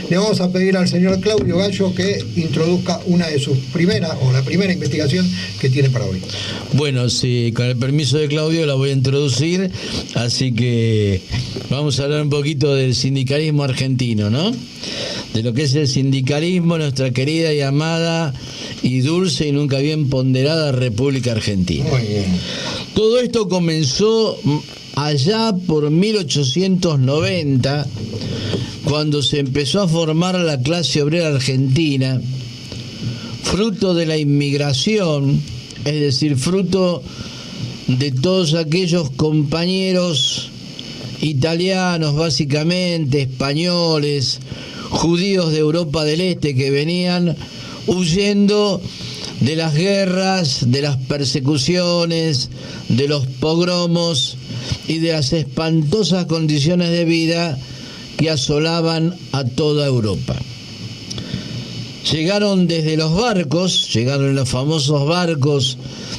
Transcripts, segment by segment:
Le vamos a pedir al señor Claudio Gallo que introduzca una de sus primeras, o la primera investigación que tiene para hoy. Bueno, sí, con el permiso de Claudio la voy a introducir, así que vamos a hablar un poquito del sindicalismo argentino, ¿no? De lo que es el sindicalismo, nuestra querida y amada y dulce y nunca bien ponderada República Argentina. Muy bien. Todo esto comenzó allá por 1890, cuando se empezó a formar la clase obrera argentina, fruto de la inmigración, es decir, fruto de todos aquellos compañeros italianos, básicamente, españoles, judíos de Europa del Este que venían huyendo de las guerras, de las persecuciones, de los pogromos y de las espantosas condiciones de vida que asolaban a toda Europa. Llegaron desde los barcos, llegaron en los famosos barcos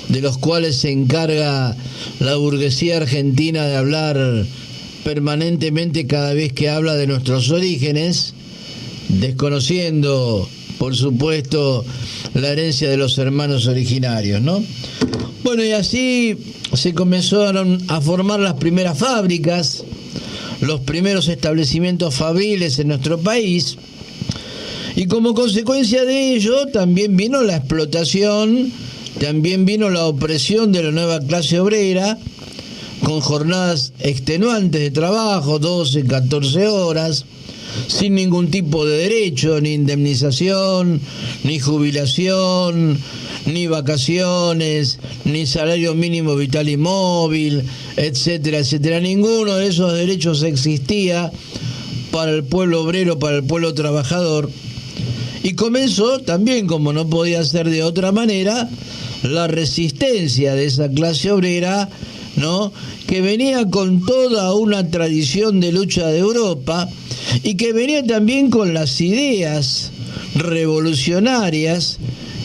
de los cuales se encarga la burguesía argentina de hablar permanentemente cada vez que habla de nuestros orígenes, desconociendo, por supuesto, la herencia de los hermanos originarios, ¿no? Bueno, y así se comenzaron a formar las primeras fábricas, los primeros establecimientos fabriles en nuestro país, y como consecuencia de ello también vino la explotación, también vino la opresión de la nueva clase obrera, con jornadas extenuantes de trabajo, 12, 14 horas, sin ningún tipo de derecho, ni indemnización, ni jubilación, ni vacaciones, ni salario mínimo vital y móvil, etcétera, etcétera. Ninguno de esos derechos existía para el pueblo obrero, para el pueblo trabajador. Y comenzó también, como no podía ser de otra manera, la resistencia de esa clase obrera, ¿no?, que venía con toda una tradición de lucha de Europa y que venía también con las ideas revolucionarias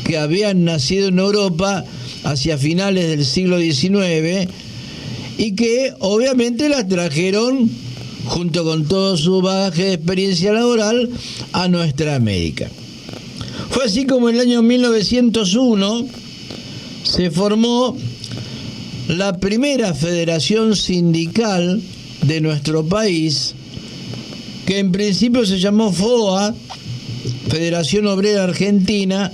que habían nacido en Europa hacia finales del siglo XIX y que obviamente las trajeron, junto con todo su bagaje de experiencia laboral, a nuestra América. Fue así como en el año 1901 se formó la primera federación sindical de nuestro país, que en principio se llamó FOA, Federación Obrera Argentina,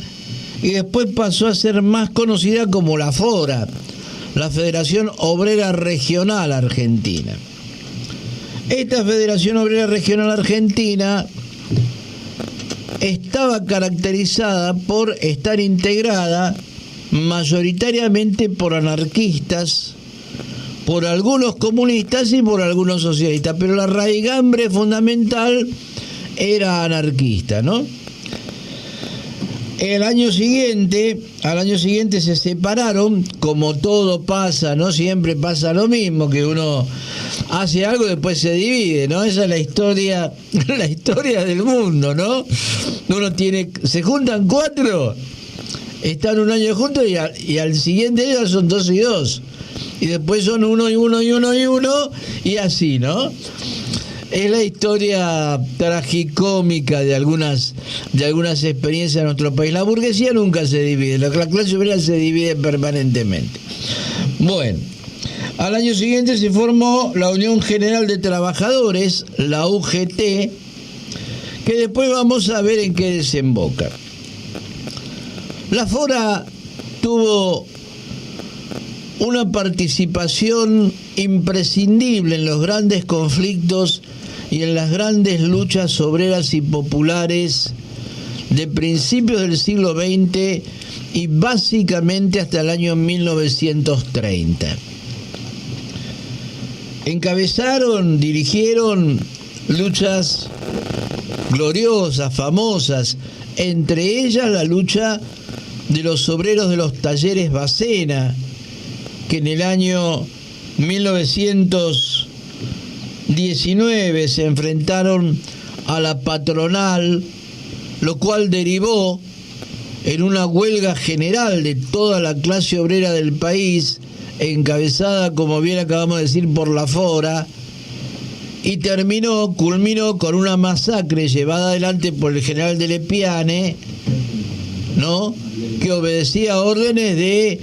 y después pasó a ser más conocida como la FORA, la Federación Obrera Regional Argentina. Esta Federación Obrera Regional Argentina estaba caracterizada por estar integrada mayoritariamente por anarquistas, por algunos comunistas y por algunos socialistas, pero la raigambre fundamental era anarquista, ¿no? Al año siguiente se separaron, como todo pasa, ¿no? Siempre pasa lo mismo, que uno hace algo y después se divide, ¿no? Esa es la historia del mundo, ¿no? Se juntan 4, están un año juntos y al siguiente ya son 2 y 2. Y después son 1 y 1 y 1 y 1 y así, ¿no? Es la historia tragicómica de algunas experiencias de nuestro país. La burguesía nunca se divide, la clase obrera se divide permanentemente. Bueno, al año siguiente se formó la Unión General de Trabajadores, la UGT, que después vamos a ver en qué desemboca. La FORA tuvo una participación imprescindible en los grandes conflictos y en las grandes luchas obreras y populares de principios del siglo XX y básicamente hasta el año 1930. Encabezaron, dirigieron luchas gloriosas, famosas, entre ellas la lucha de los obreros de los talleres Bacena, que en el año 1919 se enfrentaron a la patronal, lo cual derivó en una huelga general de toda la clase obrera del país, encabezada, como bien acabamos de decir, por la FORA, y culminó con una masacre llevada adelante por el general de Lepiane, ¿no?, que obedecía órdenes de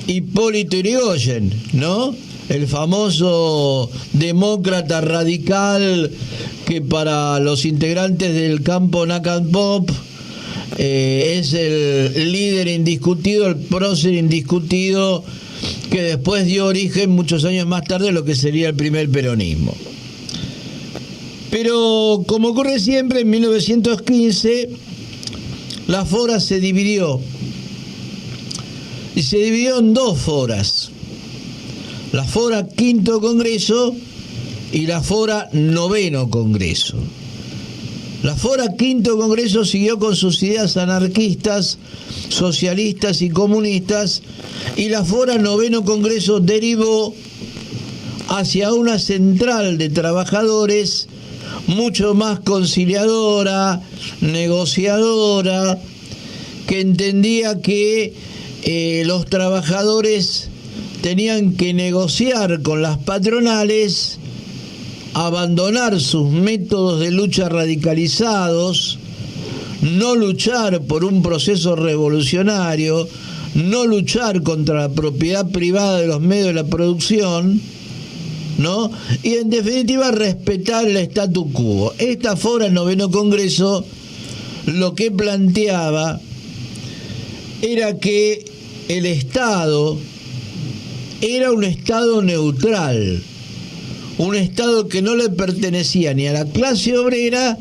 Hipólito Yrigoyen, ¿no?, el famoso demócrata radical que para los integrantes del campo Nakam-Pop es el líder indiscutido, el prócer indiscutido, que después dio origen muchos años más tarde a lo que sería el primer peronismo. Pero como ocurre siempre, en 1915 la Fora se dividió, y se dividió en dos foras: la Fora Quinto Congreso y la Fora Noveno Congreso. La Fora Quinto Congreso siguió con sus ideas anarquistas, socialistas y comunistas, y la Fora Noveno Congreso derivó hacia una central de trabajadores mucho más conciliadora, negociadora, que entendía que los trabajadores tenían que negociar con las patronales, abandonar sus métodos de lucha radicalizados, no luchar por un proceso revolucionario, no luchar contra la propiedad privada de los medios de la producción, ¿no?, y en definitiva respetar el statu quo. Esta Fora Noveno Congreso lo que planteaba era que el Estado era un Estado neutral, un Estado que no le pertenecía ni a la clase obrera,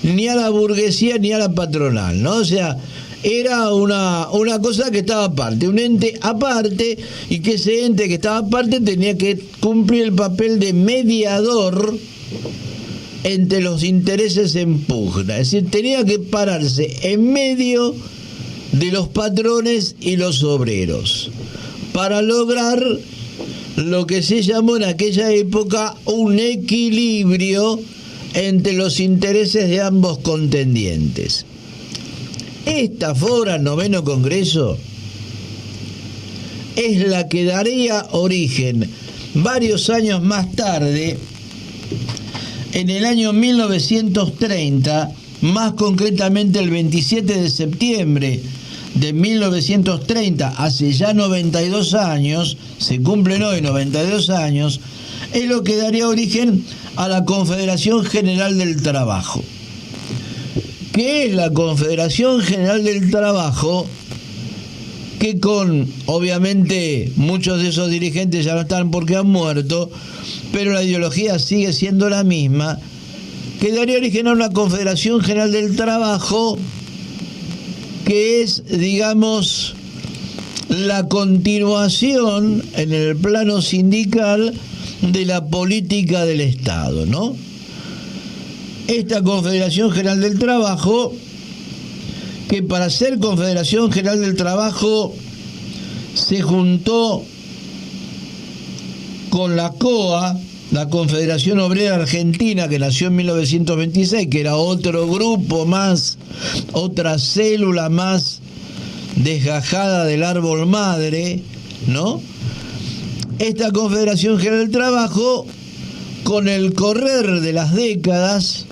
ni a la burguesía, ni a la patronal, ¿no? O sea, era una cosa que estaba aparte, un ente aparte, y que ese ente que estaba aparte tenía que cumplir el papel de mediador entre los intereses en pugna. Es decir, tenía que pararse en medio de los patrones y los obreros para lograr lo que se llamó en aquella época un equilibrio entre los intereses de ambos contendientes. Esta Fora Noveno Congreso es la que daría origen varios años más tarde, en el año 1930, más concretamente el 27 de septiembre de 1930, hace ya 92 años, se cumplen hoy 92 años, es lo que daría origen a la Confederación General del Trabajo. ¿Qué es la Confederación General del Trabajo? Que con, obviamente, muchos de esos dirigentes ya no están porque han muerto, pero la ideología sigue siendo la misma, que daría origen a una Confederación General del Trabajo que es, digamos, la continuación en el plano sindical de la política del Estado, ¿no? Esta Confederación General del Trabajo, que para ser Confederación General del Trabajo se juntó con la COA, la Confederación Obrera Argentina, que nació en 1926, que era otro grupo más, otra célula más desgajada del árbol madre, ¿no? Esta Confederación General del Trabajo, con el correr de las décadas,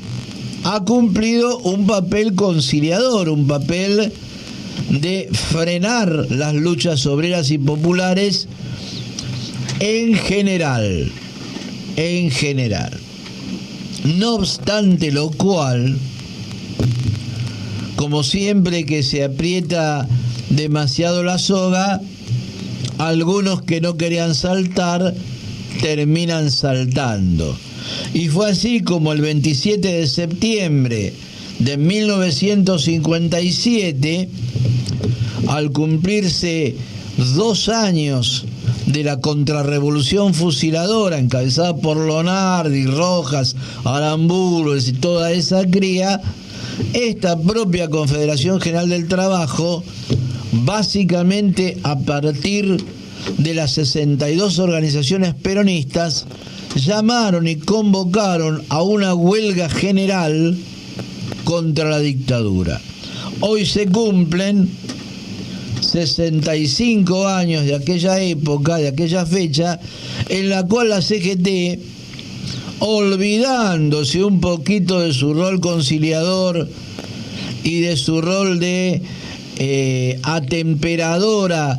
ha cumplido un papel conciliador, un papel de frenar las luchas obreras y populares en general. No obstante lo cual, como siempre que se aprieta demasiado la soga, algunos que no querían saltar terminan saltando. Y fue así como el 27 de septiembre de 1957, al cumplirse 2 años de la contrarrevolución fusiladora encabezada por Lonardi, Rojas, Aramburu y toda esa cría, esta propia Confederación General del Trabajo, básicamente a partir de las 62 organizaciones peronistas, llamaron y convocaron a una huelga general contra la dictadura. Hoy se cumplen 65 años de aquella época, de aquella fecha, en la cual la CGT olvidándose un poquito de su rol conciliador y de su rol de atemperadora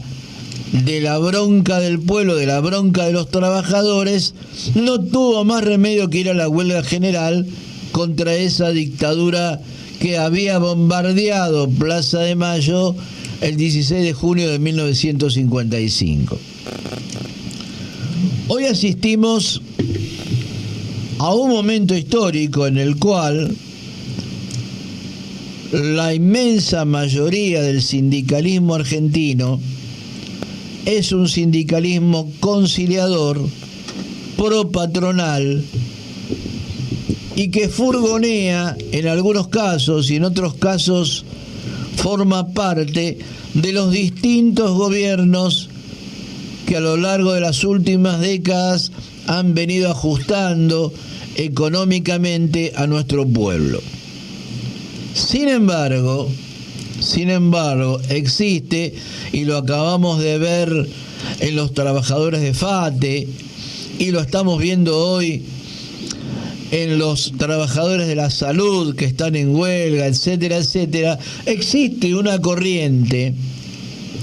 de la bronca del pueblo, de la bronca de los trabajadores, no tuvo más remedio que ir a la huelga general contra esa dictadura que había bombardeado Plaza de Mayo el 16 de junio de 1955. Hoy asistimos a un momento histórico en el cual la inmensa mayoría del sindicalismo argentino es un sindicalismo conciliador, pro-patronal, y que furgonea en algunos casos y en otros casos forma parte de los distintos gobiernos que a lo largo de las últimas décadas han venido ajustando económicamente a nuestro pueblo. Sin embargo, existe, y lo acabamos de ver en los trabajadores de FATE, y lo estamos viendo hoy en los trabajadores de la salud que están en huelga, etcétera, etcétera, existe una corriente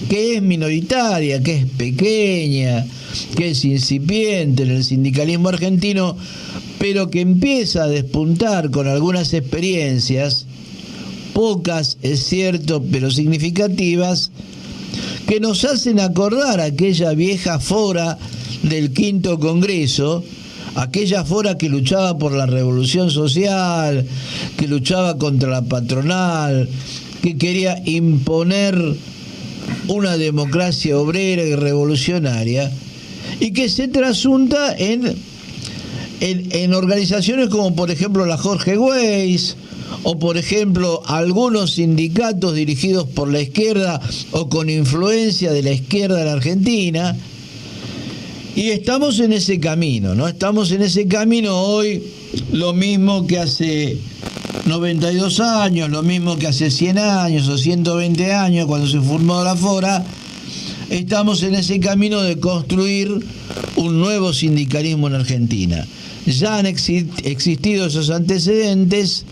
que es minoritaria, que es pequeña, que es incipiente en el sindicalismo argentino, pero que empieza a despuntar con algunas experiencias, pocas es cierto, pero significativas, que nos hacen acordar aquella vieja fora del Quinto Congreso, aquella fora que luchaba por la revolución social, que luchaba contra la patronal, que quería imponer una democracia obrera y revolucionaria, y que se trasunta en organizaciones como por ejemplo la Jorge Weiss, o por ejemplo algunos sindicatos dirigidos por la izquierda o con influencia de la izquierda en la Argentina. Y estamos en ese camino, ¿no? Estamos en ese camino hoy, lo mismo que hace 92 años, lo mismo que hace 100 años o 120 años cuando se formó la Fora. Estamos en ese camino de construir un nuevo sindicalismo en Argentina. Ya han existido esos antecedentes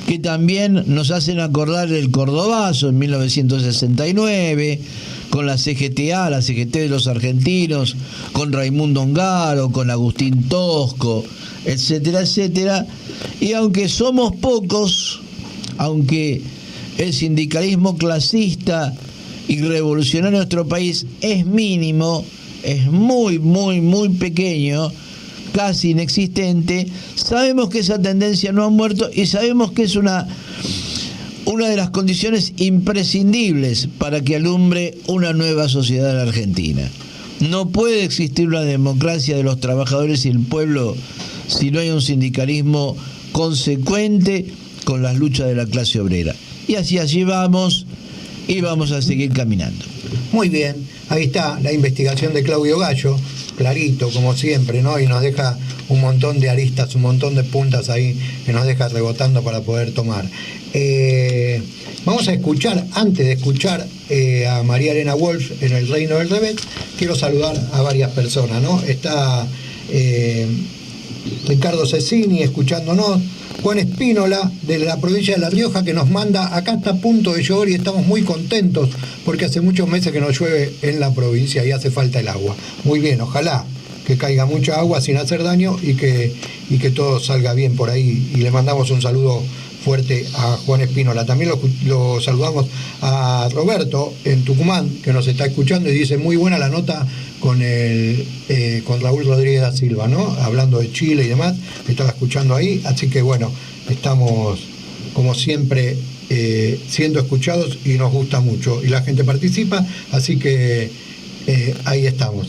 que también nos hacen acordar el Cordobazo en 1969, con la CGTA, la CGT de los argentinos, con Raimundo Ongaro, con Agustín Tosco, etcétera, etcétera. Y aunque somos pocos, aunque el sindicalismo clasista y revolucionario en nuestro país es mínimo, es muy, muy, muy pequeño, casi inexistente, sabemos que esa tendencia no ha muerto y sabemos que es una de las condiciones imprescindibles para que alumbre una nueva sociedad en la Argentina. No puede existir una democracia de los trabajadores y el pueblo si no hay un sindicalismo consecuente con las luchas de la clase obrera. Y allí vamos y vamos a seguir caminando. Muy bien, ahí está la investigación de Claudio Gallo, clarito como siempre, ¿no? Y nos deja un montón de aristas, un montón de puntas ahí que nos deja rebotando para poder tomar. Vamos a escuchar, antes de escuchar a María Elena Walsh en El Reino del Revés, quiero saludar a varias personas, ¿no? Está Ricardo Cecini escuchándonos, Juan Espínola de la provincia de La Rioja que nos manda, acá está a punto de llover y estamos muy contentos porque hace muchos meses que no llueve en la provincia y hace falta el agua. Muy bien, ojalá que caiga mucha agua sin hacer daño y que todo salga bien por ahí, y le mandamos un saludo fuerte a Juan Espínola. También lo saludamos a Roberto en Tucumán, que nos está escuchando y dice muy buena la nota con Raúl Rodríguez da Silva, ¿no? Hablando de Chile y demás, estaba escuchando ahí, así que bueno, estamos como siempre siendo escuchados y nos gusta mucho y la gente participa, así que ahí estamos,